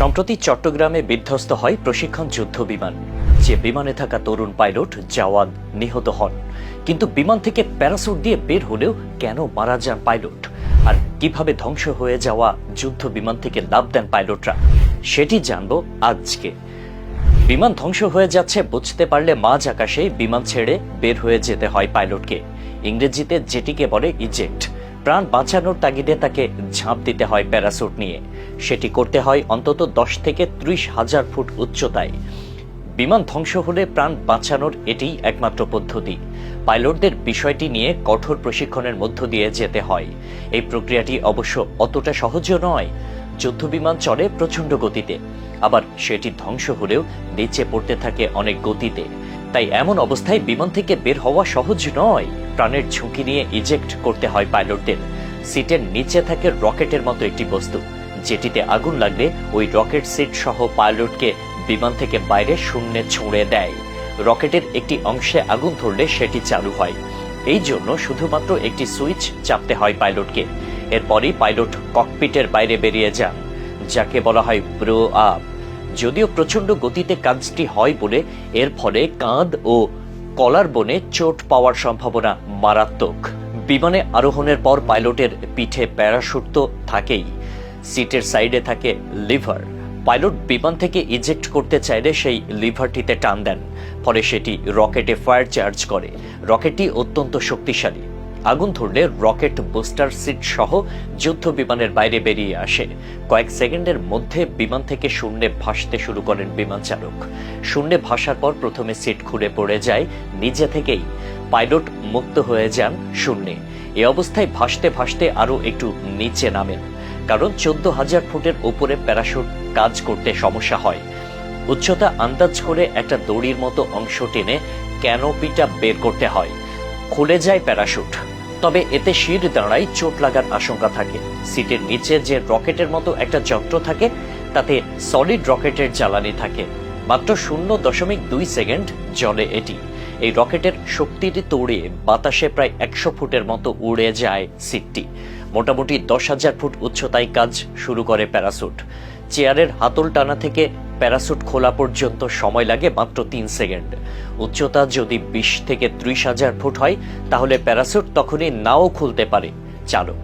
সম্প্রতি চট্টগ্রামে বিধ্বস্ত হয় প্রশিক্ষণ যুদ্ধ বিমান। যে বিমানে থাকা তরুণ পাইলট জাওয়াদ নিহত হন, কিন্তু বিমান থেকে প্যারাসুট দিয়ে বের হলেও কেন মারা যান পাইলট, আর কিভাবে ধ্বংস হয়ে যাওয়া যুদ্ধ বিমান থেকে লাফ দেন পাইলটরা, সেটি জানবো আজকে। বিমান ধ্বংস হয়ে যাচ্ছে বুঝতে পারলে মাঝ আকাশে বিমান ছেড়ে বের হয়ে যেতে হয় পাইলটকে। ইংরেজিতে যেটিকে বলে ইজেক্ট। প্রাণ বাঁচানোর তাগিদে তাকে ঝাঁপ দিতে হয় প্যারাসুট নিয়ে। সেটি করতে হয় অন্তত 10 থেকে 30,000 ফুট উচ্চতায়। বিমান ধ্বংস হলে প্রাণ বাঁচানোর এটিই একমাত্র পদ্ধতি। পাইলটদের বিষয়টি নিয়ে কঠোর প্রশিক্ষণের মধ্য দিয়ে যেতে হয়। এই প্রক্রিয়াটি অবশ্য অতটা সহজও নয়। যুদ্ধবিমান চলে প্রচণ্ড গতিতে, আবার সেটি ধ্বংস হলেও নিচে পড়তে থাকে অনেক গতিতে। তাই এমন অবস্থায় বিমান থেকে বের হওয়া সহজ নয়। প্রাণের ঝুঁকি নিয়ে ইজেক্ট করতে হয় পাইলটদের। সিটের নিচে থাকে রকেটের মতো একটি বস্তু, যেটিতে আগুন লাগলে ওই রকেট সিট সহ পাইলটকে বিমান থেকে বাইরে শূন্যে ছুঁড়ে দেয়। রকেটের একটি অংশে আগুন ধরলে সেটি চালু হয়। এই জন্য শুধুমাত্র একটি সুইচ চাপতে হয় পাইলটকে। এরপরই পাইলট ককপিটের বাইরে বেরিয়ে যান, যাকে বলা হয় ব্লো আপ। যদিও প্রচণ্ড গতিতে কাজটি হয় বলে এর ফলে কাঁধ ও কলার বোনে চোট পাওয়ার সম্ভাবনা মারাত্মক। বিমানে আরোহণের পর পাইলটের পিঠে প্যারাশুট তো থাকেই, সিটের সাইডে থাকে লিভার। পাইলট বিমান থেকে ইজেক্ট করতে চাইলে সেই লিভারটিতে টান দেন, ফলে সেটি রকেটে ফায়ার চার্জ করে। রকেটটি অত্যন্ত শক্তিশালী। আগুন ধরলে রকেট বুস্টার সিট সহ যুদ্ধ বিমানের বাইরে বেরিয়ে আসে। কয়েক সেকেন্ডের মধ্যে বিমান থেকে শূন্যে ভাসতে শুরু করেন বিমান চালক। শূন্যে ভাসার পর প্রথমে সিট খুলে পড়ে যায় নিজে থেকেই। পাইলট মুক্ত হয়ে যান শূন্যে। এ অবস্থায় ভাসতে ভাসতে আরও একটু নিচে নামেন, কারণ 14,000 ফুটের উপরে প্যারাশুট কাজ করতে সমস্যা হয়। উচ্চতা আন্দাজ করে একটা দড়ির মতো অংশ টেনে ক্যানোপিটা বের করতে হয়। খুলে যায় প্যারাশুট, তবে এতে শির দাঁড়ায় চোট লাগার আশঙ্কা থাকে। সিটের নিচে যে রকেটের মতো একটা যন্ত্র থাকে, তাতে সলিড রকেটের জ্বালানি থাকে। মাত্র 0.2 সেকেন্ড জ্বলে এটি। এই রকেটের শক্তির তোড়ে বাতাসে প্রায় 100 ফুটের মতো উড়ে যায় সিটটি। মোটামুটি 10,000 ফুট উচ্চতায় কাজ শুরু করে প্যারাসুট। চেয়ারের হাতল টানা থেকে প্যারাসুট খোলা পর্যন্ত সময় লাগে মাত্র 3 সেকেন্ড। উচ্চতা যদি 20 থেকে 30,000 ফুট হয়, তাহলে প্যারাসুট তখনই নাও খুলতে পারে চালক।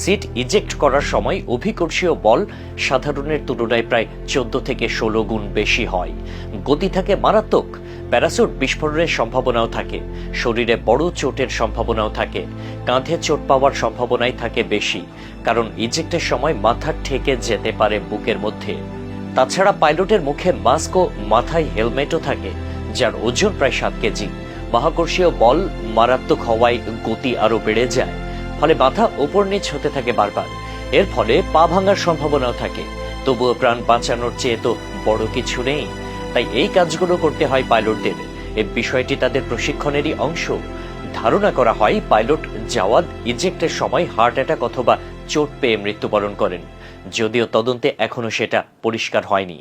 সিট ইজেক্ট করার সময় অভিকর্ষীয় বল সাধারণের তুলনায় প্রায় 14 থেকে 16 গুণ বেশি হয়। গতি থাকে মারাত্মক। প্যারাসুট বিস্ফোরণের সম্ভাবনাও থাকে। শরীরে বড় চোটের সম্ভাবনাও থাকে। কাঁধে চোট পাওয়ার সম্ভাবনাই থাকে বেশি, কারণ ইজেক্টের সময় মাথা ঠেকে যেতে পারে বুকের মধ্যে। তাছাড়া পাইলটের মুখে মাস্ক ও মাথায় হেলমেটও থাকে, যার ওজন প্রায় 7 কেজি। মহাকর্ষীয় বল মারাত্মক হওয়ায় গতি আরো বেড়ে যায়, ফলে মাথা ওপর নিচ হতে থাকে বারবার। এর ফলে পা ভাঙার সম্ভাবনাও থাকে। তবুও প্রাণ বাঁচানোর চেয়ে তো বড় কিছু নেই। তাই এই কাজগুলো করতে হয় পাইলটদের। এই বিষয়টি তাদের প্রশিক্ষণেরই অংশ। ধারণা করা হয় পাইলট জাওয়াদ ইজেক্টের সময় হার্ট অ্যাটাক অথবা চোট পেয়ে মৃত্যুবরণ করেন, যদিও তদন্তে এখনো সেটা পরিষ্কার হয়নি।